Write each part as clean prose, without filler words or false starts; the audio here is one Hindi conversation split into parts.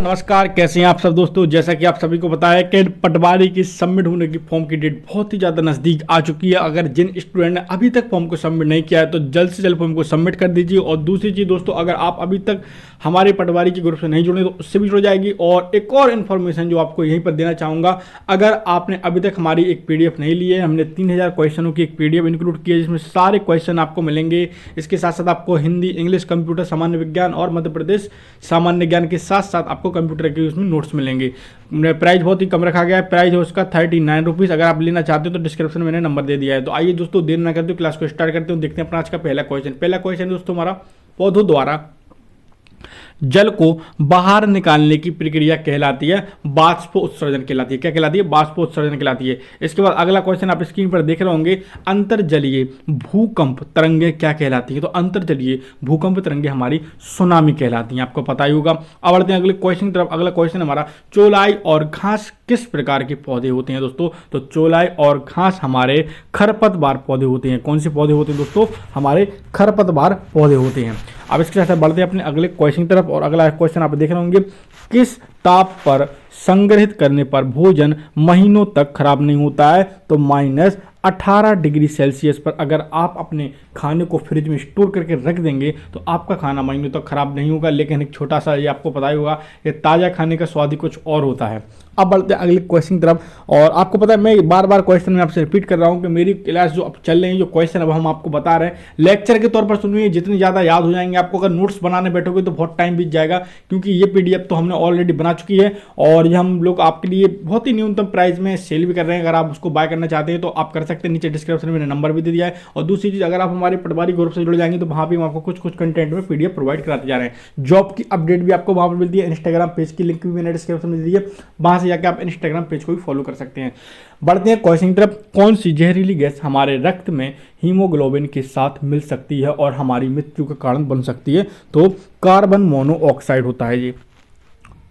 नमस्कार, कैसे हैं आप सब दोस्तों। जैसा कि आप सभी को पता है कि पटवारी की सबमिट होने की फॉर्म की डेट बहुत ही ज़्यादा नज़दीक आ चुकी है। अगर जिन स्टूडेंट ने अभी तक फॉर्म को सबमिट नहीं किया है तो जल्द से जल्द फॉर्म को सबमिट कर दीजिए। और दूसरी चीज़ दोस्तों, अगर आप अभी तक हमारे पटवारी के ग्रुप से नहीं जुड़े तो उससे भी जुड़ जाएगी। और एक और इन्फॉर्मेशन जो आपको यहीं पर देना चाहूँगा, अगर आपने अभी तक हमारी एक PDF नहीं ली है, हमने 3000 क्वेश्चनों की एक PDF इंक्लूड की है जिसमें सारे क्वेश्चन आपको मिलेंगे। इसके साथ साथ आपको हिंदी, इंग्लिश, कंप्यूटर, सामान्य विज्ञान और मध्य प्रदेश सामान्य ज्ञान के साथ साथ आपको कंप्यूटर के उसमें नोट्स मिलेंगे। प्राइस बहुत ही कम रखा गया है, प्राइस है उसका 39 रुपीज़। अगर आप लेना चाहते हो तो डिस्क्रिप्शन में मैंने नंबर दे दिया है। तो आइए दोस्तों, देर ना करते हो, क्लास को स्टार्ट करते हो। देखते हैं अपना आज का पहला क्वेश्चन दोस्तों हमारा, पौधों द्वारा जल को बाहर निकालने की प्रक्रिया कहलाती है बाष्प उत्सर्जन कहलाती है। क्या कहलाती है? बाष्प उत्सर्जन कहलाती है। इसके बाद अगला क्वेश्चन आप स्क्रीन पर देख रहे होंगे, अंतर्जलीय भूकंप तरंगे क्या कहलाती है? तो अंतर्जलीय भूकंप तरंगे हमारी सुनामी कहलाती हैं, आपको पता ही होगा। अब बढ़ते हैं अगले क्वेश्चन की तरफ। अगला क्वेश्चन हमारा, चौलाई और घास किस प्रकार के पौधे होते हैं दोस्तों? तो चौलाई और घास हमारे खरपतवार पौधे होते हैं। कौन से पौधे होते हैं दोस्तों? हमारे खरपतवार पौधे होते हैं। अब इसके साथ बढ़ते हैं अपने अगले क्वेश्चन की तरफ। और अगला क्वेश्चन आप देख रहे होंगे, किस ताप पर संग्रहित करने पर भोजन महीनों तक खराब नहीं होता है? तो -18 डिग्री सेल्सियस पर अगर आप अपने खाने को फ्रिज में स्टोर करके रख देंगे तो आपका खाना महीनों तक खराब नहीं होगा। लेकिन एक छोटा सा, ये आपको पता ही होगा, ये ताज़ा खाने का स्वाद ही कुछ और होता है। अब बढ़ते हैं अगले क्वेश्चन की तरफ। और आपको पता है, मैं बार बार क्वेश्चन में आपसे रिपीट कर रहा हूँ कि मेरी क्लास जो अब चल रही है, जो क्वेश्चन अब हम आपको बता रहे हैं, लेक्चर के तौर पर सुनिए। जितनी ज़्यादा याद हो जाएंगे आपको, अगर नोट्स बनाने बैठोगे तो बहुत टाइम बीत जाएगा, क्योंकि ये PDF तो हमने ऑलरेडी बना चुकी है और ये हम लोग आपके लिए बहुत ही न्यूनतम प्राइस में सेल भी कर रहे हैं। अगर आप उसको बाय करना चाहते हैं तो आप कर सकते हैं, नीचे डिस्क्रिप्शन में मैंने नंबर भी दे दिया है। और दूसरी चीज़, अगर आप हमारे पटवारी ग्रुप से जुड़ जाएंगे तो वहाँ भी हम आपको कुछ कंटेंट में PDF प्रोवाइड कराते जा रहे हैं। जॉब की अपडेट भी आपको वहाँ पर मिलती है। इंस्टाग्राम पेज की लिंक भी मैंने डिस्क्रिप्शन में दे दी है, वहाँ से जाकर आप इंस्टाग्राम पेज को भी फॉलो कर सकते हैं। बढ़ते हैं क्वेश्चन की तरफ। कौन सी जहरीली गैस हमारे रक्त में हीमोग्लोबिन के साथ मिल सकती है और हमारी मृत्यु का कारण बन सकती है? तो कार्बन मोनोऑक्साइड होता है ये।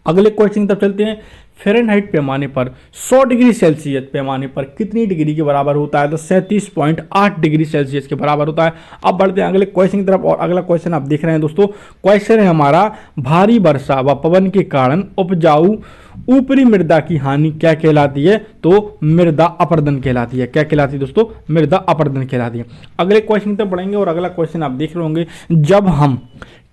अगले क्वेश्चन की तरफ चलते हैं। फ़ारेनहाइट पैमाने पर 100 डिग्री सेल्सियस पैमाने पर कितनी डिग्री के बराबर होता है? तो 37.8 डिग्री सेल्सियस के बराबर होता है। अब बढ़ते हैं अगले क्वेश्चन की तरफ। और अगला क्वेश्चन आप देख रहे हैं दोस्तों, क्वेश्चन है हमारा, भारी वर्षा व पवन के कारण उपजाऊ ऊपरी मृदा की हानि क्या कहलाती है? तो मृदा अपरदन कहलाती है। क्या कहलाती है दोस्तों? मृदा अपरदन कहलाती है। अगले क्वेश्चन तक बढ़ेंगे और अगला क्वेश्चन आप देख रहे होंगे, जब हम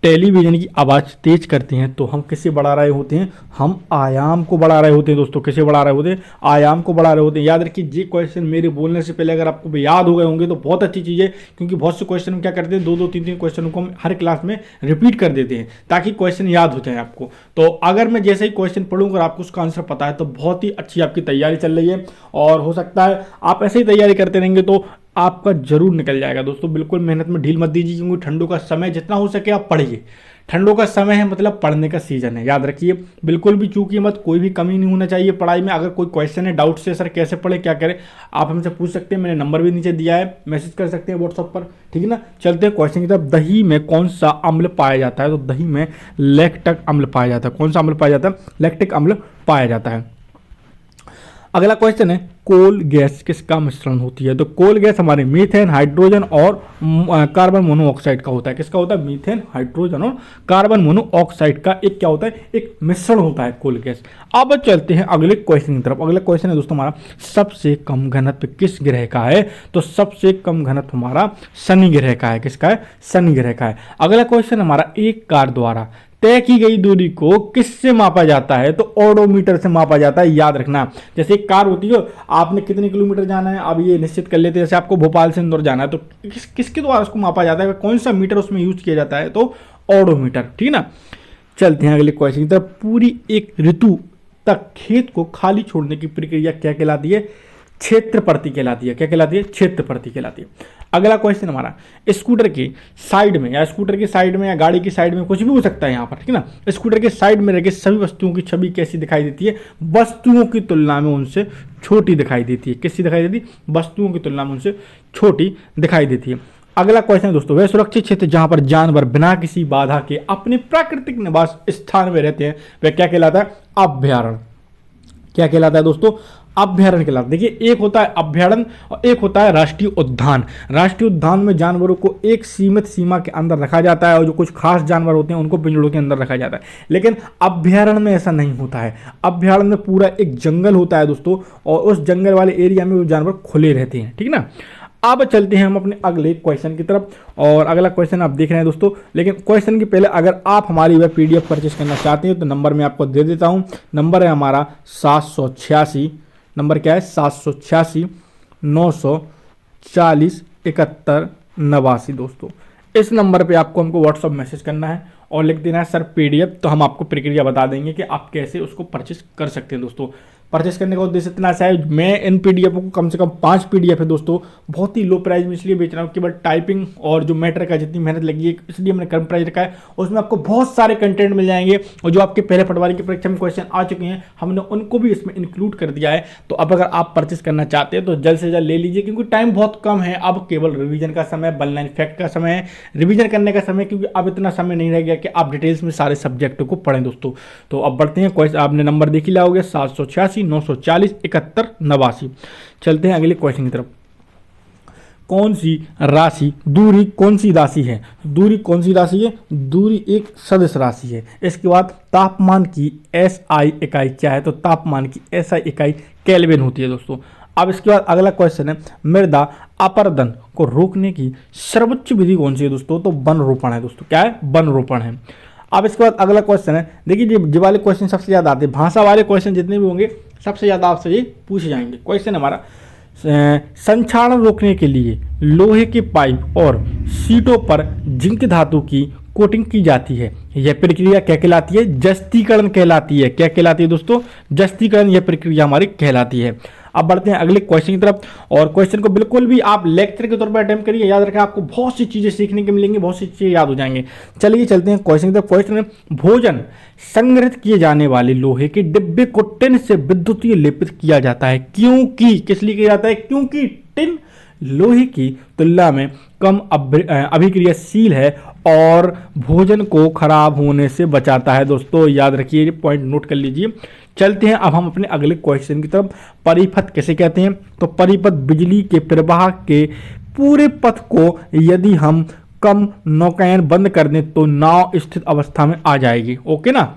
टेलीविजन की आवाज़ तेज करते हैं तो हम किसे बढ़ा रहे होते हैं? हम आयाम को बढ़ा रहे होते हैं दोस्तों। किसे बढ़ा रहे होते हैं? आयाम को बढ़ा रहे होते हैं। याद रखिए, ये क्वेश्चन मेरे बोलने से पहले अगर आपको याद हो गए होंगे तो बहुत अच्छी चीज़ है, क्योंकि बहुत से क्वेश्चन हम क्या करते हैं, 2-2, 3-3 क्वेश्चनों को हम हर क्लास में रिपीट कर देते हैं ताकि क्वेश्चन याद हो जाए आपको। तो अगर मैं जैसे ही क्वेश्चन पढ़ूंगा और आपको उसका आंसर पता है तो बहुत ही अच्छी आपकी तैयारी चल रही है। और हो सकता है आप ऐसे ही तैयारी करते रहेंगे तो आपका जरूर निकल जाएगा दोस्तों। बिल्कुल मेहनत में ढील मत दीजिए, क्योंकि ठंडों का समय जितना हो सके आप पढ़िए। ठंडों का समय है मतलब पढ़ने का सीजन है, याद रखिए। बिल्कुल भी चूकिए मत, कोई भी कमी नहीं होना चाहिए पढ़ाई में। अगर कोई क्वेश्चन है, डाउट से सर कैसे पढ़े, क्या करें, आप हमसे पूछ सकते हैं। मैंने नंबर भी नीचे दिया है, मैसेज कर सकते हैं व्हाट्सएप पर, ठीक है ना। चलते हैं क्वेश्चन की तरफ। दही में कौन सा अम्ल पाया जाता है? तो दही में लैक्टिक अम्ल पाया जाता है। कौन सा अम्ल पाया जाता है? लैक्टिक अम्ल पाया जाता है। अगला क्वेश्चन है, कोल गैस किसका मिश्रण होती है? तो कोल गैस हमारे मीथेन, हाइड्रोजन और कार्बन मोनोऑक्साइड का होता है। किसका होता है? मीथेन, हाइड्रोजन और कार्बन मोनोऑक्साइड का एक क्या होता है? एक मिश्रण होता है कोल गैस। अब चलते हैं अगले क्वेश्चन की तरफ। अगला क्वेश्चन है दोस्तों हमारा, सबसे कम घनत्व किस ग्रह का है? तो सबसे कम घनत्व हमारा शनि ग्रह का है। किसका है? शनि ग्रह का है। अगला क्वेश्चन हमारा, एक कार द्वारा तय की गई दूरी को किससे मापा जाता है? तो ओडोमीटर से मापा जाता है। याद रखना, जैसे एक कार होती है, आपने कितने किलोमीटर जाना है अब ये निश्चित कर लेते हैं। जैसे आपको भोपाल से इंदौर जाना है तो किसके द्वारा उसको मापा जाता है? कौन सा मीटर उसमें यूज किया जाता है? तो ओडोमीटर, ठीक है ना। चलते हैं अगले क्वेश्चन की तरफ। पूरी एक ऋतु तक खेत को खाली छोड़ने की प्रक्रिया क्या कहलाती है? क्षेत्रप्रति कहलाती है। क्या कहलाती है? क्षेत्रप्रति कहलाती है। अगला क्वेश्चन हमारा, स्कूटर की साइड में या स्कूटर की साइड में या गाड़ी की साइड में, कुछ भी हो सकता है यहाँ पर, ठीक है ना। स्कूटर के साइड में रखे सभी वस्तुओं की छवि कैसी दिखाई देती है? वस्तुओं की तुलना में उनसे छोटी दिखाई देती है। कैसी दिखाई देती? वस्तुओं की तुलना में उनसे छोटी दिखाई देती है। अगला क्वेश्चन है दोस्तों, वह सुरक्षित क्षेत्र जहां पर जानवर बिना किसी बाधा के अपने प्राकृतिक निवास स्थान में रहते हैं वह क्या कहलाता है? अभयारण्य। क्या कहलाता है दोस्तों? अभ्यारण्य कहलाता है। देखिए, एक होता है अभ्यारण्य और एक होता है राष्ट्रीय उद्यान। राष्ट्रीय उद्यान में जानवरों को एक सीमित सीमा के अंदर रखा जाता है और जो कुछ खास जानवर होते हैं उनको पिंजड़ों के अंदर रखा जाता है। लेकिन अभ्यारण्य में ऐसा नहीं होता है। अभ्यारण्य में पूरा एक जंगल होता है दोस्तों, और उस जंगल वाले एरिया में वो जानवर खुले रहते हैं, ठीक ना। अब चलते हैं हम अपने अगले क्वेश्चन की तरफ, और अगला क्वेश्चन आप देख रहे हैं दोस्तों। लेकिन क्वेश्चन के पहले अगर आप हमारी वह पीडीएफ परचेस करना चाहते हैं तो नंबर मैं आपको दे देता हूं। नंबर है हमारा 786, नंबर क्या है 786 940 71 89 दोस्तों। इस नंबर पे आपको हमको व्हाट्सअप मैसेज करना है और लिख देना है सर पीडीएफ, तो हम आपको प्रक्रिया बता देंगे कि आप कैसे उसको परचेस कर सकते हैं दोस्तों। परचेस करने का उद्देश्य इतना सा है, मैं इन पीडीएफ को कम से कम 5 पीडीएफ है दोस्तों, बहुत ही लो प्राइस में इसलिए बेच रहा हूँ, केवल टाइपिंग और जो मैटर का जितनी मेहनत लगी है इसलिए मैंने कम प्राइस रखा है। उसमें आपको बहुत सारे कंटेंट मिल जाएंगे और जो आपके पहले पटवारी की परीक्षा में क्वेश्चन आ चुके हैं हमने उनको भी इसमें इंक्लूड कर दिया है। तो अब अगर आप परचेस करना चाहते हैं तो जल्द से जल्द ले लीजिए, क्योंकि टाइम बहुत कम है। अब केवल रिवीजन का समय, वन लाइन फैक्ट का समय है, रिवीजन करने का समय, क्योंकि अब इतना समय नहीं रह गया कि आप डिटेल्स में सारे सब्जेक्ट को पढ़ें दोस्तों। तो अब बढ़ते हैं, क्वेश्चन आपने नंबर देख ही लिया होगा 786 940 71 89। चलते हैं अगले क्वेश्चन की तरफ। कौन सी राशि दूरी कौन सी राशि है? दूरी कौन सी राशि है? दूरी एक सदिश राशि है। इसके बाद तापमान की एसआई इकाई क्या है? तो तापमान की एसआई इकाई केल्विन होती है दोस्तों। अब इसके बाद अगला क्वेश्चन है, मृदा अपरदन को रोकने की सर्वोच्च विधि कौन सी है दोस्तों? तो वन रोपण है दोस्तों। क्या है? वन रोपण है। अब इसके बाद अगला क्वेश्चन है, देखिए ये वाले क्वेश्चन सबसे ज़्यादा आते हैं, भाषा वाले क्वेश्चन जितने भी होंगे सबसे ज़्यादा आपसे ये पूछे जाएंगे। क्वेश्चन हमारा, संक्षारण रोकने के लिए लोहे के पाइप और सीटों पर जिंक धातु की कोटिंग की जाती है। यह प्रक्रिया क्या कहलाती है? जस्तीकरण कहलाती है। क्या कहलाती है दोस्तों? जस्तीकरण यह प्रक्रिया हमारी कहलाती है। अब बढ़ते हैं अगले क्वेश्चन की तरफ, और क्वेश्चन को बिल्कुल भी आप लेक्चर के तौर पर अटेम्प्ट करिए, याद रखें आपको बहुत सी चीजें सीखने के मिलेंगी, बहुत सी चीजें याद हो जाएंगे। चलिए चलते हैं क्वेश्चन की तरफ। क्वेश्चन में, भोजन संग्रहित किए जाने वाले लोहे के डिब्बे को टिन से विद्युतीय लेपित किया जाता है, क्योंकि किस लिए किया जाता है? क्योंकि टिन लोहे की तुलना में कम अभिक्रियाशील है और भोजन को खराब होने से बचाता है दोस्तों। याद रखिए, ये पॉइंट नोट कर लीजिए। चलते हैं अब हम अपने अगले क्वेश्चन की तरफ। परिपथ किसे कहते हैं? तो परिपथ बिजली के प्रवाह के पूरे पथ को यदि हम कम नौकायन बंद कर दें तो नाव स्थिर अवस्था में आ जाएगी। ओके ना।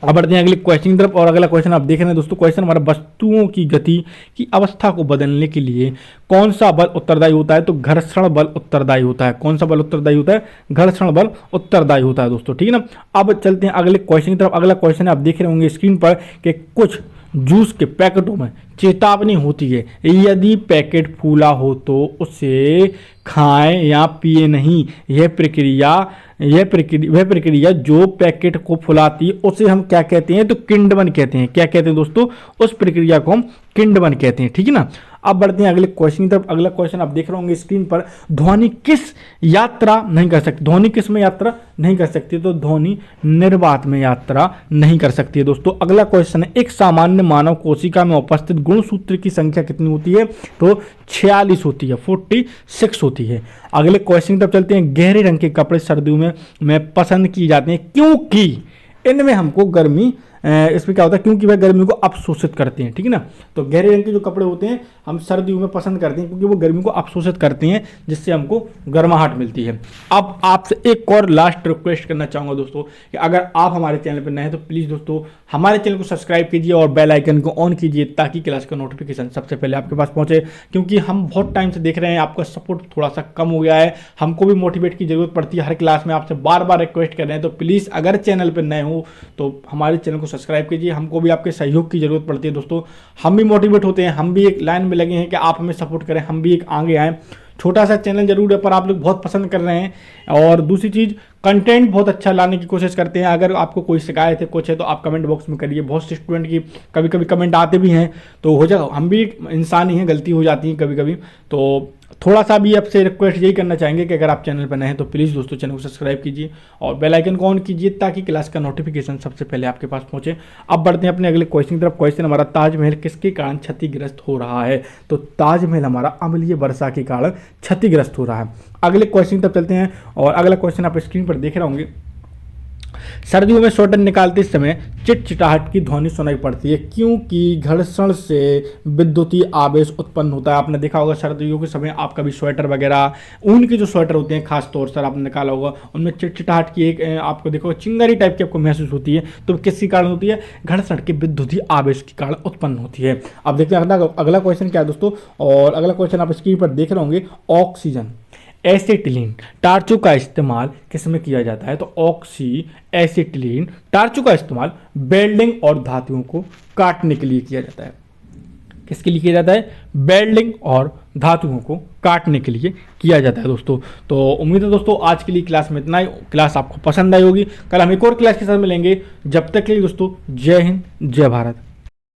अब बढ़ते हैं अगले क्वेश्चन की तरफ, और अगला क्वेश्चन आप देख रहे हैं दोस्तों। क्वेश्चन हमारा, वस्तुओं की गति की अवस्था को बदलने के लिए कौन सा बल उत्तरदायी होता है? तो घर्षण बल उत्तरदायी होता है। कौन सा बल उत्तरदायी होता है? घर्षण बल उत्तरदायी होता है दोस्तों, ठीक है ना। अब चलते हैं अगले क्वेश्चन की तरफ। अगला क्वेश्चन आप देख रहे होंगे स्क्रीन पर कि कुछ जूस के पैकेटों में चेतावनी होती है, यदि पैकेट फूला हो तो उसे खाएं या पिए नहीं। यह प्रक्रिया जो पैकेट को फुलाती है उसे हम क्या कहते हैं? तो किण्वन कहते हैं। क्या कहते हैं दोस्तों? उस प्रक्रिया को हम किण्वन कहते हैं, ठीक है ना। अब बढ़ते हैं अगले क्वेश्चन की तरफ। अगला क्वेश्चन आप देख रहे होंगे स्क्रीन पर, ध्वनि किस यात्रा नहीं कर सकती? ध्वनि किस में यात्रा नहीं कर सकती? तो ध्वनि निर्वात में यात्रा नहीं कर सकती है दोस्तों। अगला क्वेश्चन है, एक सामान्य मानव कोशिका में उपस्थित गुणसूत्र की संख्या कितनी होती है? तो 46 होती है, 46 होती है। अगले क्वेश्चन की तरफ चलते हैं। गहरे रंग के कपड़े सर्दियों में पसंद किए जाते हैं, क्योंकि इनमें हमको गर्मी, इसमें क्या होता है? क्योंकि वह गर्मी को अवशोषित करते हैं, ठीक है ना। तो गहरे रंग के जो कपड़े होते हैं हम सर्दियों में पसंद करते हैं क्योंकि वो गर्मी को अवशोषित करते हैं, जिससे हमको गर्माहट मिलती है। अब आपसे एक और लास्ट रिक्वेस्ट करना चाहूँगा दोस्तों कि अगर आप हमारे चैनल पर नए हैं तो प्लीज़ दोस्तों हमारे चैनल को सब्सक्राइब कीजिए और बेल आइकन को ऑन कीजिए, ताकि क्लास का नोटिफिकेशन सबसे पहले आपके पास पहुँचे। क्योंकि हम बहुत टाइम से देख रहे हैं आपका सपोर्ट थोड़ा सा कम हो गया है, हमको भी मोटिवेट की जरूरत पड़ती है हर क्लास में, आपसे बार बार रिक्वेस्ट कर रहे हैं। तो प्लीज़ अगर चैनल पर नए हो तो हमारे चैनल को सब्सक्राइब कीजिए, हमको भी आपके सहयोग की जरूरत पड़ती है दोस्तों। हम भी मोटिवेट होते हैं, हम भी एक लाइन में लगे हैं कि आप हमें सपोर्ट करें, हम भी एक आगे आएँ। छोटा सा चैनल जरूर है पर आप लोग बहुत पसंद कर रहे हैं, और दूसरी चीज़ कंटेंट बहुत अच्छा लाने की कोशिश करते हैं। अगर आपको कोई शिकायत है, कुछ है, तो आप कमेंट बॉक्स में करिए। बहुत से स्टूडेंट की कभी कभी कमेंट आते भी हैं, तो हो जाए, हम भी इंसान ही हैं, गलती हो जाती है कभी कभी। तो थोड़ा सा भी आपसे रिक्वेस्ट यही करना चाहेंगे कि अगर आप चैनल पर नए हैं तो प्लीज़ दोस्तों चैनल को सब्सक्राइब कीजिए और बेल आइकन को ऑन कीजिए, ताकि क्लास का नोटिफिकेशन सबसे पहले आपके पास पहुंचे। अब बढ़ते हैं अपने अगले क्वेश्चन की तरफ। क्वेश्चन हमारा, ताजमहल किसके कारण क्षतिग्रस्त हो रहा है? तो ताजमहल हमारा अम्लीय वर्षा के कारण क्षतिग्रस्त हो रहा है। अगले क्वेश्चन की तरफ चलते हैं, और अगला क्वेश्चन आप स्क्रीन पर देख रहे होंगे। सर्दियों में स्वेटर निकालते समय चिटचिटाहट की ध्वनि सुनाई पड़ती है क्योंकि घर्षण से विद्युतीय आवेश उत्पन्न होता है। आपने देखा होगा सर्दियों के समय आप कभी स्वेटर वगैरह ऊन के जो स्वेटर होते हैं खास तौर से आपने निकाला होगा, उनमें चिटचिटाहट की एक आपको देखो चिंगारी टाइप की आपको महसूस होती है। तो किसके कारण होती है? घर्षण के विद्युतीय आवेश के कारण उत्पन्न होती है। अब देखते हैं अगला क्वेश्चन क्या है दोस्तों, और अगला क्वेश्चन आप स्क्रीन पर देख रहे होंगे। ऑक्सीजन एसिटिलीन टार्चों का इस्तेमाल किस में किया जाता है? तो ऑक्सी एसिटिलीन टार्चों का इस्तेमाल वेल्डिंग और धातुओं को काटने के लिए किया जाता है। किसके लिए किया जाता है? वेल्डिंग और धातुओं को काटने के लिए किया जाता है दोस्तों। तो उम्मीद है दोस्तों आज के लिए क्लास में इतना ही। क्लास आपको पसंद आई होगी। कल हम एक और क्लास के साथ मिलेंगे। जब तक के लिए दोस्तों जय हिंद जय भारत।